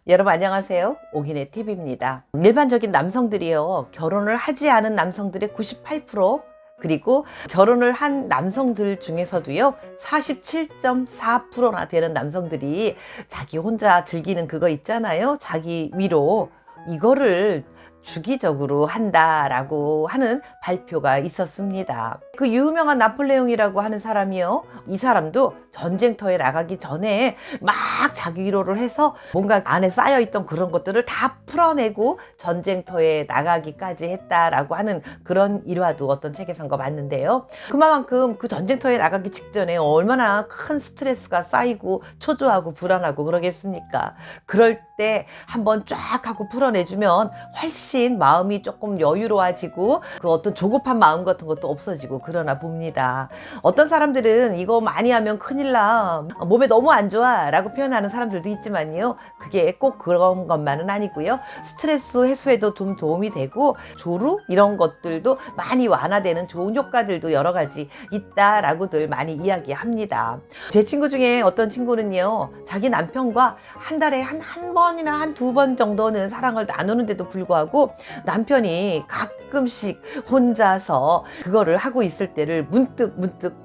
여러분 안녕하세요. 오기네 TV입니다. 일반적인 남성들이요. 결혼을 하지 않은 남성들의 98%, 그리고 결혼을 한 남성들 중에서도요 47.4%나 되는 남성들이 자기 혼자 즐기는 그거 있잖아요. 자기 위로, 이거를 주기적으로 한다라고 하는 발표가 있었습니다. 그 유명한 나폴레옹이라고 하는 사람이요, 이 사람도 전쟁터에 나가기 전에 막 자기 위로를 해서 뭔가 안에 쌓여있던 그런 것들을 다 풀어내고 전쟁터에 나가기까지 했다라고 하는 그런 일화도 어떤 책에선가 봤는데요. 그만큼 그 전쟁터에 나가기 직전에 얼마나 큰 스트레스가 쌓이고 초조하고 불안하고 그러겠습니까? 그럴 때 한번 쫙 하고 풀어내주면 훨씬 마음이 조금 여유로워지고 그 어떤 조급한 마음 같은 것도 없어지고 그러나 봅니다. 어떤 사람들은 이거 많이 하면 큰일 나, 몸에 너무 안 좋아 라고 표현하는 사람들도 있지만요, 그게 꼭 그런 것만은 아니고요, 스트레스 해소에도 좀 도움이 되고 조루 이런 것들도 많이 완화되는 좋은 효과들도 여러 가지 있다라고들 많이 이야기합니다. 제 친구 중에 어떤 친구는요, 자기 남편과 한 달에 한 번이나 한 두 번 정도는 사랑을 나누는데도 불구하고 남편이 가끔씩 혼자서 그거를 하고 있을 때를 문득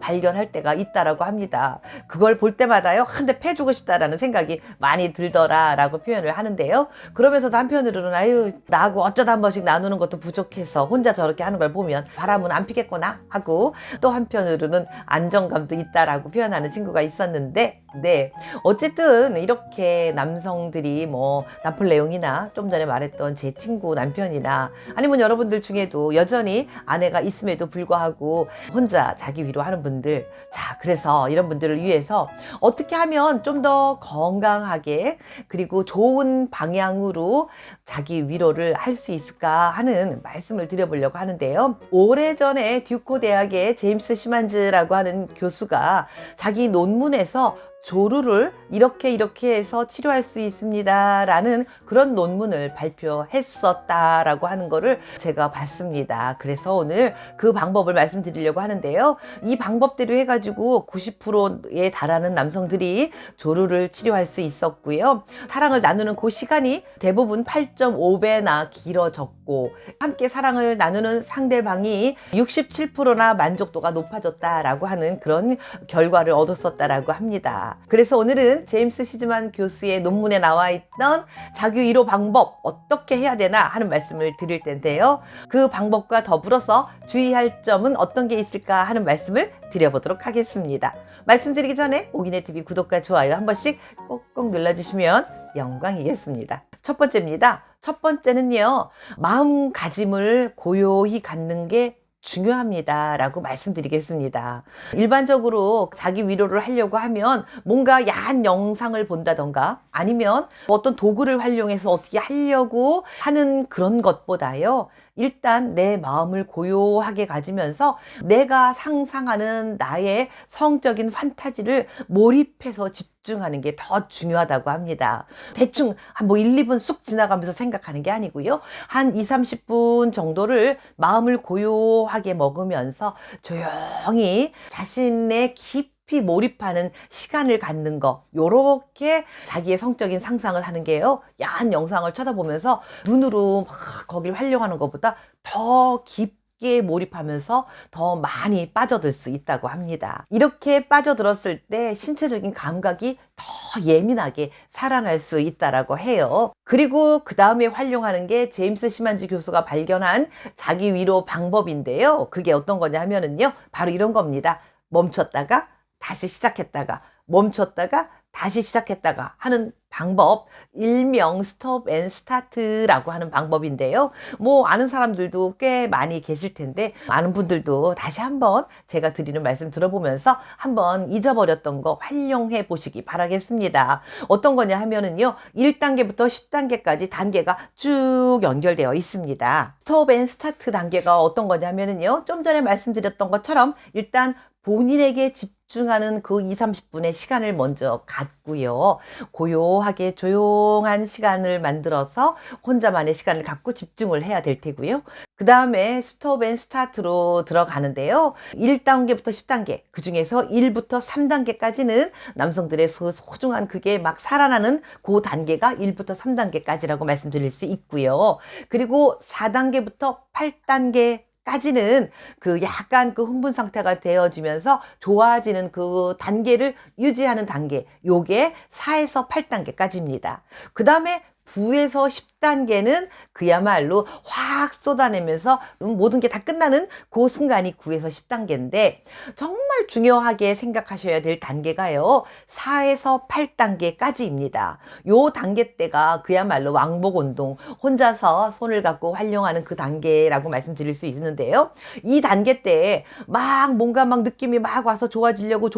발견할 때가 있다라고 합니다. 그걸 볼 때마다요, 한 대 패주고 싶다라는 생각이 많이 들더라라고 표현을 하는데요. 그러면서 남편으로는 아유, 나하고 어쩌다 한 번씩 나누는 것도 부족해서 혼자 저렇게 하는 걸 보면 바람은 안 피겠구나 하고, 또 한편으로는 안정감도 있다라고 표현하는 친구가 있었는데, 네, 어쨌든 이렇게 남성들이 뭐 나폴레옹이나 좀 전에 말했던 제 친구 남편이나 아니면 여러분들 중에도 여전히 아내가 있음에도 불구하고 혼자 자기 위로 하는 분들, 자, 그래서 이런 분들을 위해서 어떻게 하면 좀 더 건강하게 그리고 좋은 방향으로 자기 위로를 할 수 있을까 하는 말씀을 드려보려고 하는데요. 오래전에 듀코 대학의 제임스 시만즈라고 하는 교수가 자기 논문에서 조루를 이렇게 해서 치료할 수 있습니다 라는 그런 논문을 발표했었다라고 하는 거를 제가 봤습니다. 그래서 오늘 그 방법을 말씀드리려고 하는데요, 이 방법대로 해가지고 90%에 달하는 남성들이 조루를 치료할 수 있었고요, 사랑을 나누는 그 시간이 대부분 8.5배나 길어졌고, 함께 사랑을 나누는 상대방이 67%나 만족도가 높아졌다라고 하는 그런 결과를 얻었었다라고 합니다. 그래서 오늘은 제임스 시즈만 교수의 논문에 나와 있던 자기 위로 방법 어떻게 해야 되나 하는 말씀을 드릴 텐데요, 그 방법과 더불어서 주의할 점은 어떤 게 있을까 하는 말씀을 드려보도록 하겠습니다. 말씀드리기 전에 오기네 TV 구독과 좋아요 한 번씩 꼭꼭 눌러주시면 영광이겠습니다. 첫 번째입니다. 첫 번째는요, 마음가짐을 고요히 갖는 게 중요합니다 라고 말씀드리겠습니다. 일반적으로 자기 위로를 하려고 하면 뭔가 야한 영상을 본다던가 아니면 어떤 도구를 활용해서 어떻게 하려고 하는 그런 것보다요, 일단 내 마음을 고요하게 가지면서 내가 상상하는 나의 성적인 판타지를 몰입해서 집중하는 게 더 중요하다고 합니다. 대충 뭐 1, 2분 쑥 지나가면서 생각하는 게 아니고요, 한 2, 30분 정도를 마음을 고요하게 먹으면서 조용히 자신의 깊이 몰입하는 시간을 갖는 거, 요렇게 자기의 성적인 상상을 하는 게요, 야한 영상을 쳐다보면서 눈으로 막 거길 활용하는 것보다 더 깊게 몰입하면서 더 많이 빠져들 수 있다고 합니다. 이렇게 빠져들었을 때 신체적인 감각이 더 예민하게 살아날 수 있다라고 해요. 그리고 그 다음에 활용하는 게 제임스 시만즈 교수가 발견한 자기 위로 방법인데요, 그게 어떤 거냐 하면은요, 바로 이런 겁니다. 멈췄다가 다시 시작했다가 멈췄다가 다시 시작했다가 하는 방법, 일명 스톱 앤 스타트라고 하는 방법인데요, 뭐 아는 사람들도 꽤 많이 계실 텐데 아는 분들도 다시 한번 제가 드리는 말씀 들어보면서 한번 잊어버렸던 거 활용해 보시기 바라겠습니다. 어떤 거냐 하면은요, 1단계부터 10단계까지 단계가 쭉 연결되어 있습니다. 스톱 앤 스타트 단계가 어떤 거냐 하면은요, 좀 전에 말씀드렸던 것처럼 일단 본인에게 집중하는 그 2, 30분의 시간을 먼저 갖고요. 고요하게 조용한 시간을 만들어서 혼자만의 시간을 갖고 집중을 해야 될 테고요. 그 다음에 스톱 앤 스타트로 들어가는데요. 1단계부터 10단계, 그 중에서 1부터 3단계까지는 남성들의 소중한 그게 막 살아나는 그 단계가 1부터 3단계까지라고 말씀드릴 수 있고요. 그리고 4단계부터 8단계 까지는 그 약간 그 흥분 상태가 되어지면서 좋아지는 그 단계를 유지하는 단계, 요게 4에서 8단계까지입니다. 그 다음에 9에서 10단계는 그야말로 확 쏟아내면서 모든 게 다 끝나는 그 순간이 9에서 10단계인데 정말 중요하게 생각하셔야 될 단계가요. 4에서 8단계까지입니다. 요 단계 때가 그야말로 왕복 운동, 혼자서 손을 갖고 활용하는 그 단계라고 말씀드릴 수 있는데요. 이 단계 때 막 뭔가 막 느낌이 막 와서 좋아지려고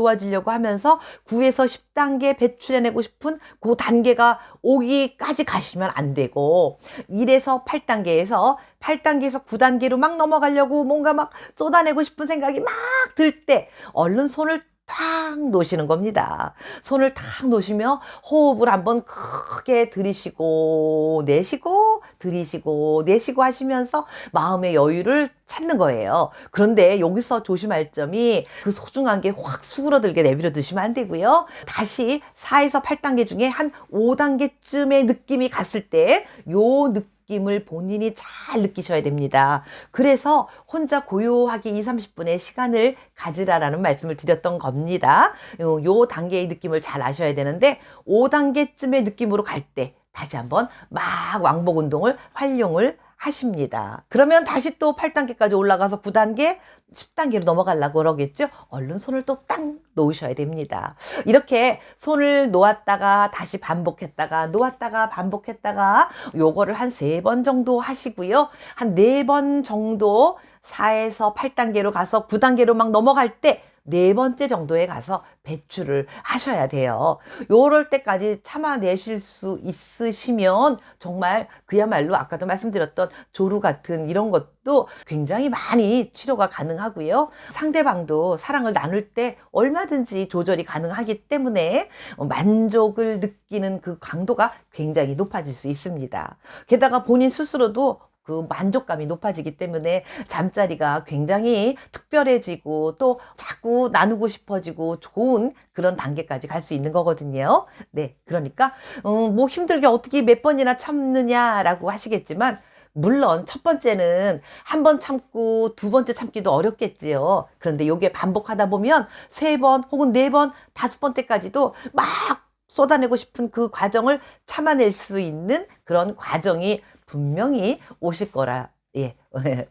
하면서 9에서 10단계 배출해내고 싶은 그 단계가 오기까지 가시면 안 되고 1에서 8단계에서 8단계에서 9단계로 막 넘어가려고 뭔가 막 쏟아내고 싶은 생각이 막 들 때 얼른 손을 탁 놓으시는 겁니다. 손을 탁 놓으시며 호흡을 한번 크게 들이쉬고 내쉬고 들이쉬고 내쉬고 하시면서 마음의 여유를 찾는 거예요. 그런데 여기서 조심할 점이 그 소중한 게 확 수그러들게 내버려 두시면 안 되고요. 다시 4에서 8단계 중에 한 5단계쯤의 느낌이 갔을 때 요 느낌을 본인이 잘 느끼셔야 됩니다. 그래서 혼자 고요하게 2, 30분의 시간을 가지라라는 말씀을 드렸던 겁니다. 요 단계의 느낌을 잘 아셔야 되는데 5단계쯤의 느낌으로 갈 때 다시 한번 막 왕복 운동을 활용을 하십니다. 그러면 다시 또 8단계까지 올라가서 9단계, 10단계로 넘어가려고 그러겠죠? 얼른 손을 또 딱 놓으셔야 됩니다. 이렇게 손을 놓았다가 다시 반복했다가 놓았다가 반복했다가 요거를 한 3번 정도 하시고요. 한 4번 정도 4에서 8단계로 가서 9단계로 막 넘어갈 때 4번째 정도에 가서 배출을 하셔야 돼요. 요럴 때까지 참아내실 수 있으시면 정말 그야말로 아까도 말씀드렸던 조루 같은 이런 것도 굉장히 많이 치료가 가능하고요. 상대방도 사랑을 나눌 때 얼마든지 조절이 가능하기 때문에 만족을 느끼는 그 강도가 굉장히 높아질 수 있습니다. 게다가 본인 스스로도 그 만족감이 높아지기 때문에 잠자리가 굉장히 특별해지고 또 자꾸 나누고 싶어지고 좋은 그런 단계까지 갈 수 있는 거거든요. 네, 그러니까 뭐 힘들게 어떻게 몇 번이나 참느냐라고 하시겠지만 물론 첫 번째는 한 번 참고 두 번째 참기도 어렵겠지요. 그런데 요게 반복하다 보면 3번 혹은 4번, 5번 때까지도 막 쏟아내고 싶은 그 과정을 참아낼 수 있는 그런 과정이 분명히 오실 거라 예,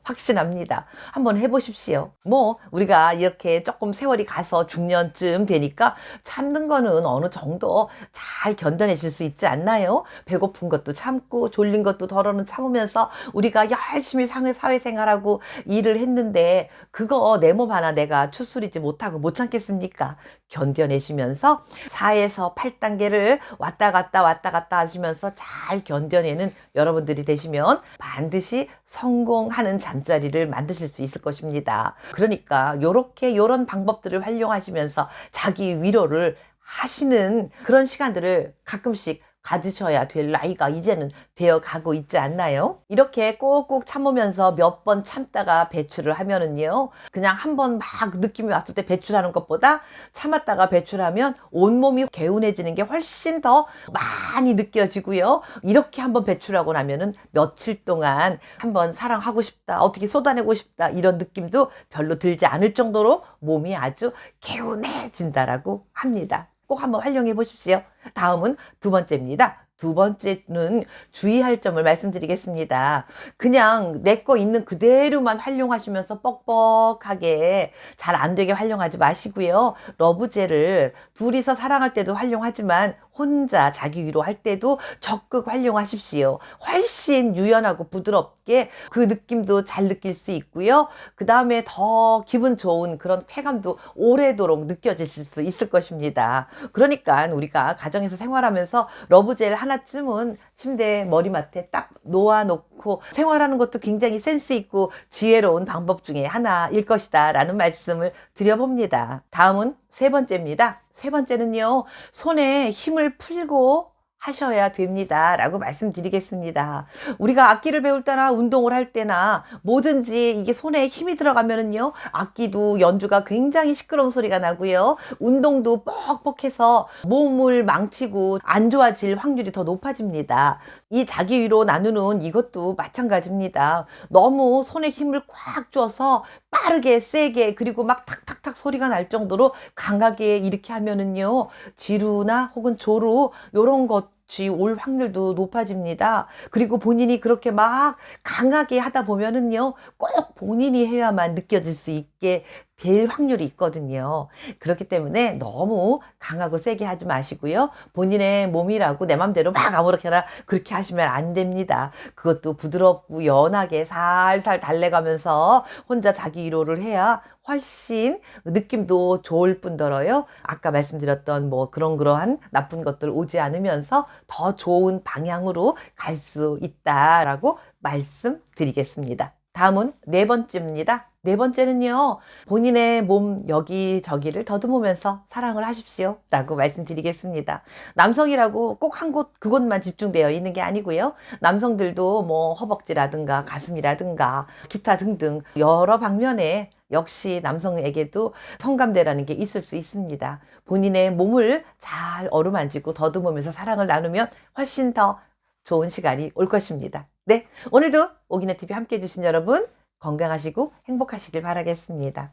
확신합니다. 한번 해보십시오. 뭐 우리가 이렇게 조금 세월이 가서 중년쯤 되니까 참는 거는 어느 정도 잘 견뎌내실 수 있지 않나요? 배고픈 것도 참고 졸린 것도 덜어는 참으면서 우리가 열심히 사회생활하고 일을 했는데 그거 내 몸 하나 내가 추스리지 못하고 못 참겠습니까? 견뎌내시면서 4에서 8단계를 왔다 갔다 하시면서 잘 견뎌내는 여러분들이 되시면 반드시 성공하는 잠자리를 만드실 수 있을 것입니다. 그러니까 요런 방법들을 활용하시면서 자기 위로를 하시는 그런 시간들을 가끔씩 가지셔야 될 나이가 이제는 되어 가고 있지 않나요? 이렇게 꼭꼭 참으면서 몇 번 참다가 배출을 하면은요, 그냥 한 번 막 느낌이 왔을 때 배출하는 것보다 참았다가 배출하면 온몸이 개운해지는 게 훨씬 더 많이 느껴지고요. 이렇게 한번 배출하고 나면은 며칠 동안 한번 사랑하고 싶다, 어떻게 쏟아내고 싶다, 이런 느낌도 별로 들지 않을 정도로 몸이 아주 개운해진다라고 합니다. 꼭 한번 활용해 보십시오. 다음은 2번째입니다. 2번째는 주의할 점을 말씀드리겠습니다. 그냥 내 거 있는 그대로만 활용하시면서 뻑뻑하게 잘 안 되게 활용하지 마시고요. 러브젤을 둘이서 사랑할 때도 활용하지만 혼자 자기 위로할 때도 적극 활용하십시오. 훨씬 유연하고 부드럽게 그 느낌도 잘 느낄 수 있고요. 그 다음에 더 기분 좋은 그런 쾌감도 오래도록 느껴지실 수 있을 것입니다. 그러니까 우리가 가정에서 생활하면서 러브젤 하나쯤은 침대 머리맡에 딱 놓아놓고 생활하는 것도 굉장히 센스 있고 지혜로운 방법 중에 하나일 것이다 라는 말씀을 드려봅니다. 다음은 세 번째입니다. 세 번째는요, 손에 힘을 풀고 하셔야 됩니다 라고 말씀드리겠습니다. 우리가 악기를 배울 때나 운동을 할 때나 뭐든지 이게 손에 힘이 들어가면은요, 악기도 연주가 굉장히 시끄러운 소리가 나고요, 운동도 뻑뻑해서 몸을 망치고 안 좋아질 확률이 더 높아집니다. 이 자기 위로 나누는 이것도 마찬가지입니다. 너무 손에 힘을 꽉 줘서 빠르게 세게 그리고 막 탁탁탁 소리가 날 정도로 강하게 이렇게 하면은요, 지루나 혹은 조루 요런 것이 올 확률도 높아집니다. 그리고 본인이 그렇게 막 강하게 하다 보면은요, 꼭 본인이 해야만 느껴질 수 있게 될 확률이 있거든요. 그렇기 때문에 너무 강하고 세게 하지 마시고요, 본인의 몸이라고 내 맘대로 막 아무렇게나 그렇게 하시면 안 됩니다. 그것도 부드럽고 연하게 살살 달래가면서 혼자 자기 위로를 해야 훨씬 느낌도 좋을 뿐더러요, 아까 말씀드렸던 뭐 그러한 나쁜 것들 오지 않으면서 더 좋은 방향으로 갈 수 있다라고 말씀드리겠습니다. 다음은 네 번째입니다. 네 번째는요, 본인의 몸 여기저기를 더듬으면서 사랑을 하십시오 라고 말씀드리겠습니다. 남성이라고 꼭 한 곳 그곳만 집중되어 있는 게 아니고요, 남성들도 뭐 허벅지라든가 가슴이라든가 기타 등등 여러 방면에 역시 남성에게도 성감대라는 게 있을 수 있습니다. 본인의 몸을 잘 어루만지고 더듬으면서 사랑을 나누면 훨씬 더 좋은 시간이 올 것입니다. 네, 오늘도 오기네TV 함께 해주신 여러분 건강하시고 행복하시길 바라겠습니다.